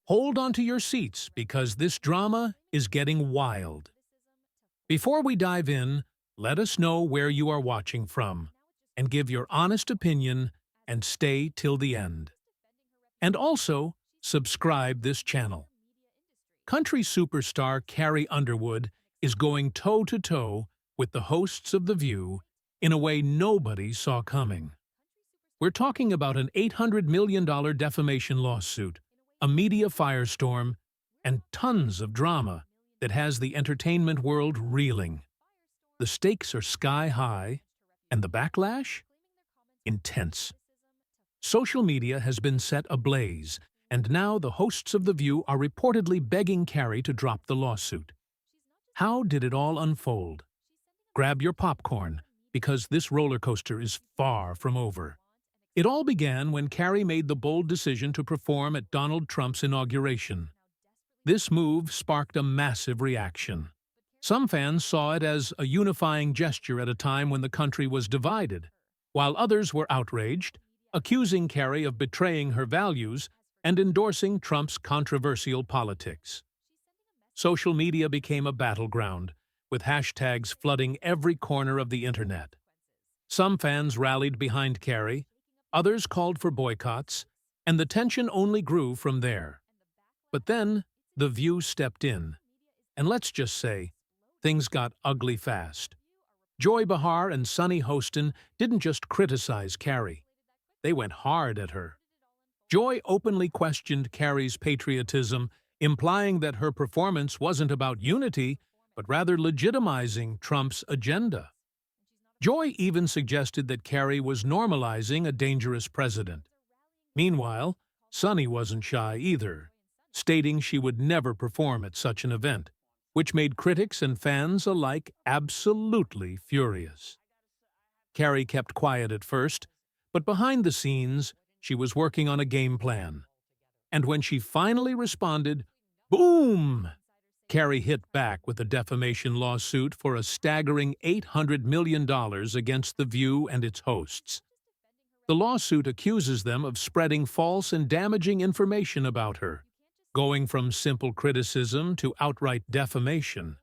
Hold onto your seats because this drama is getting wild. Before we dive in, let us know where you are watching from and give your honest opinion and stay till the end. And also, subscribe this channel. Country superstar Carrie Underwood is going toe-to-toe with the hosts of The View in a way nobody saw coming. We're talking about an $800 million defamation lawsuit, a media firestorm, and tons of drama that has the entertainment world reeling. The stakes are sky high, and the backlash? Intense. Social media has been set ablaze, and now the hosts of The View are reportedly begging Carrie to drop the lawsuit. How did it all unfold? Grab your popcorn, because this roller coaster is far from over. It all began when Carrie made the bold decision to perform at Donald Trump's inauguration. This move sparked a massive reaction. Some fans saw it as a unifying gesture at a time when the country was divided, while others were outraged, accusing Carrie of betraying her values and endorsing Trump's controversial politics. Social media became a battleground, with hashtags flooding every corner of the internet. Some fans rallied behind Carrie, others called for boycotts, and the tension only grew from there. But then, The View stepped in, and let's just say, things got ugly fast. Joy Behar and Sunny Hostin didn't just criticize Carrie. They went hard at her. Joy openly questioned Carrie's patriotism, implying that her performance wasn't about unity, but rather legitimizing Trump's agenda. Joy even suggested that Carrie was normalizing a dangerous president. Meanwhile, Sunny wasn't shy either, stating she would never perform at such an event, which made critics and fans alike absolutely furious. Carrie kept quiet at first, but behind the scenes, she was working on a game plan. And when she finally responded, boom! Carrie hit back with a defamation lawsuit for a staggering $800 million against The View and its hosts. The lawsuit accuses them of spreading false and damaging information about her, going from simple criticism to outright defamation.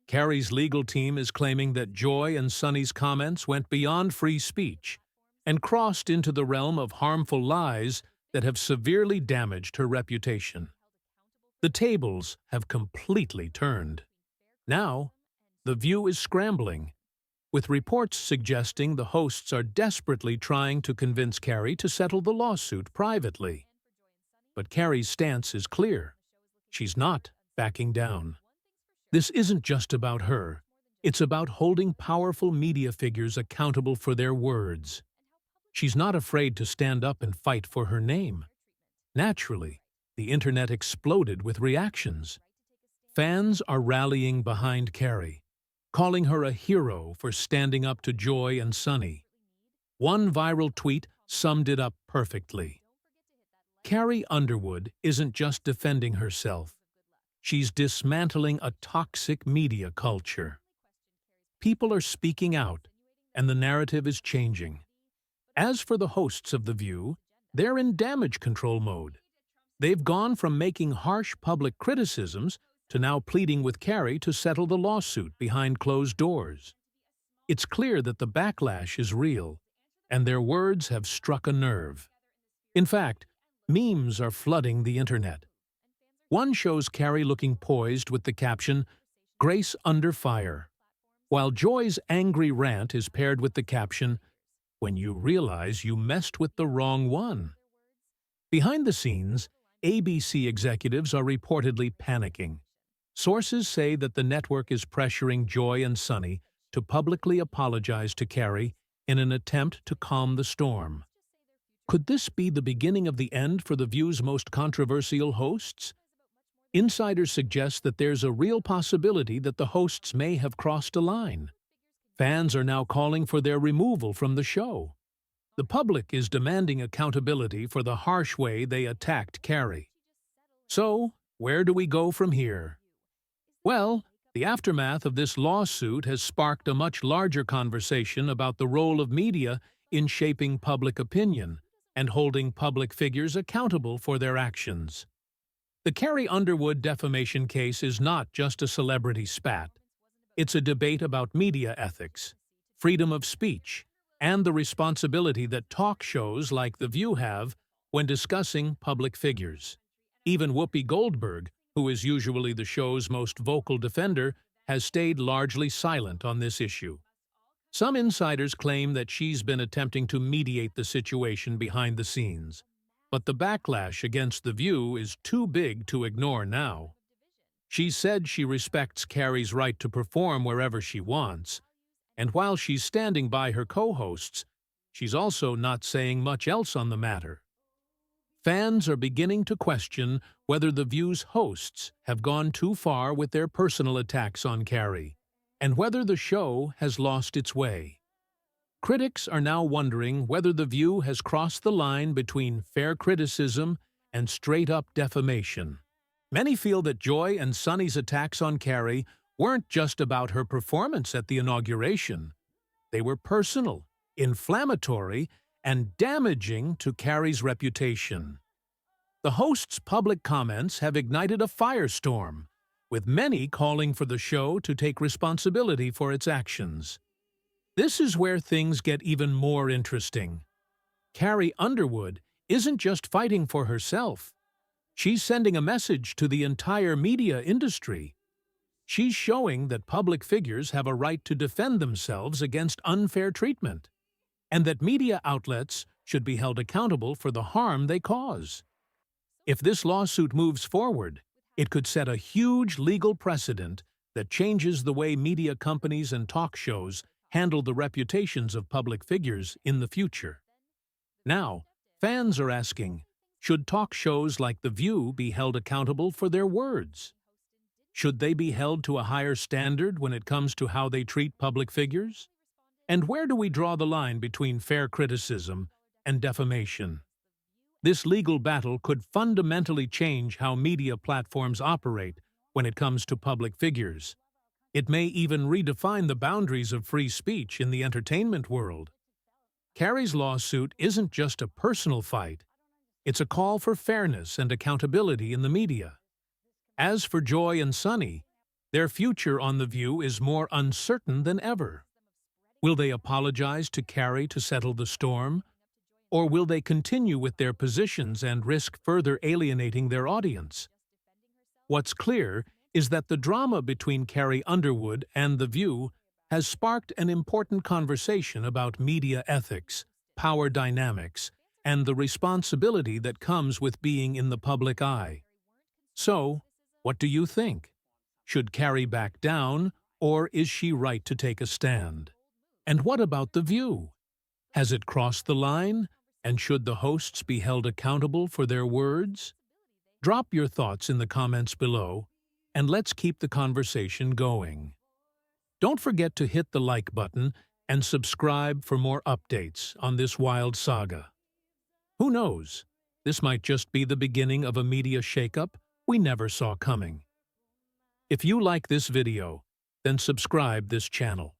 Carrie's legal team is claiming that Joy and Sunny's comments went beyond free speech and crossed into the realm of harmful lies that have severely damaged her reputation. The tables have completely turned. Now, The View is scrambling, with reports suggesting the hosts are desperately trying to convince Carrie to settle the lawsuit privately. But Carrie's stance is clear. She's not backing down. This isn't just about her. It's about holding powerful media figures accountable for their words. She's not afraid to stand up and fight for her name. Naturally, the internet exploded with reactions. Fans are rallying behind Carrie, calling her a hero for standing up to Joy and Sunny. One viral tweet summed it up perfectly. Carrie Underwood isn't just defending herself. She's dismantling a toxic media culture. People are speaking out, and the narrative is changing. As for the hosts of The View, they're in damage control mode. They've gone from making harsh public criticisms to now pleading with Carrie to settle the lawsuit behind closed doors. It's clear that the backlash is real, and their words have struck a nerve. In fact, memes are flooding the internet. One shows Carrie looking poised with the caption, "Grace under fire," while Joy's angry rant is paired with the caption, "When you realize you messed with the wrong one." Behind the scenes, ABC executives are reportedly panicking. Sources say that the network is pressuring Joy and Sunny to publicly apologize to Carrie in an attempt to calm the storm. Could this be the beginning of the end for The View's most controversial hosts? Insiders suggest that there's a real possibility that the hosts may have crossed a line. Fans are now calling for their removal from the show. The public is demanding accountability for the harsh way they attacked Carrie. So, where do we go from here? Well, the aftermath of this lawsuit has sparked a much larger conversation about the role of media in shaping public opinion and holding public figures accountable for their actions. The Carrie Underwood defamation case is not just a celebrity spat. It's a debate about media ethics, freedom of speech, and the responsibility that talk shows like The View have when discussing public figures. Even Whoopi Goldberg, who is usually the show's most vocal defender, has stayed largely silent on this issue. Some insiders claim that she's been attempting to mediate the situation behind the scenes, but the backlash against The View is too big to ignore now. She said she respects Carrie's right to perform wherever she wants, and while she's standing by her co-hosts, she's also not saying much else on the matter. Fans are beginning to question whether The View's hosts have gone too far with their personal attacks on Carrie, and whether the show has lost its way. Critics are now wondering whether The View has crossed the line between fair criticism and straight-up defamation. Many feel that Joy and Sunny's attacks on Carrie weren't just about her performance at the inauguration. They were personal, inflammatory, and damaging to Carrie's reputation. The host's public comments have ignited a firestorm, with many calling for the show to take responsibility for its actions. This is where things get even more interesting. Carrie Underwood isn't just fighting for herself. She's sending a message to the entire media industry. She's showing that public figures have a right to defend themselves against unfair treatment, and that media outlets should be held accountable for the harm they cause. If this lawsuit moves forward, it could set a huge legal precedent that changes the way media companies and talk shows handle the reputations of public figures in the future. Now, fans are asking, should talk shows like The View be held accountable for their words? Should they be held to a higher standard when it comes to how they treat public figures? And where do we draw the line between fair criticism and defamation? This legal battle could fundamentally change how media platforms operate when it comes to public figures. It may even redefine the boundaries of free speech in the entertainment world. Carrie's lawsuit isn't just a personal fight. It's a call for fairness and accountability in the media. As for Joy and Sunny, their future on The View is more uncertain than ever. Will they apologize to Carrie to settle the storm? Or will they continue with their positions and risk further alienating their audience? What's clear is that the drama between Carrie Underwood and The View has sparked an important conversation about media ethics, power dynamics, and the responsibility that comes with being in the public eye. So, what do you think? Should Carrie back down, or is she right to take a stand? And what about The View? Has it crossed the line, and should the hosts be held accountable for their words? Drop your thoughts in the comments below, and let's keep the conversation going. Don't forget to hit the like button and subscribe for more updates on this wild saga. Who knows? This might just be the beginning of a media shakeup we never saw coming. If you like this video, then subscribe this channel.